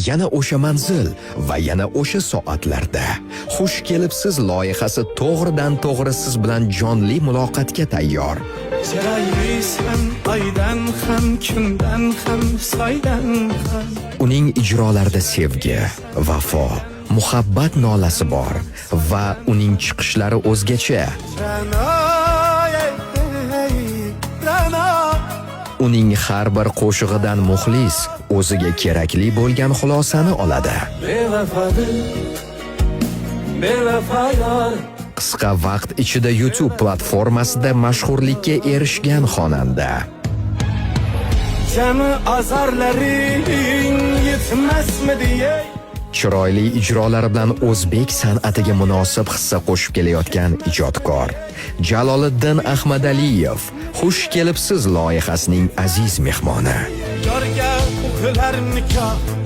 yana o'sha manzil va yana o'sha soatlarda xush kelibsiz loyihasi to'g'ridan to'g'ri siz bilan jonli muloqotga tayyor. Chiraylisan oydan ham, kundan ham, soydan ham. Uning ijrolarida sevgi, vafo, muhabbat nolasi bor va uning chiqishlari o'zgacha. Uning har bir qo'shig'idan muxlis o'ziga kerakli bo'lgan xulosani oladi. Qisqa vaqt ichida YouTube platformasida mashhurlikka erishgan xonanda. Jami azarlaring yetmasmi diye. Chiroyli ijrolari bilan o'zbek san'atiga munosib hissa qo'shib kelayotgan ijodkor Jaloliddin Ahmadaliyev xush kelibsiz loyihasining aziz mehmoni. Yorga o'qilar nikoh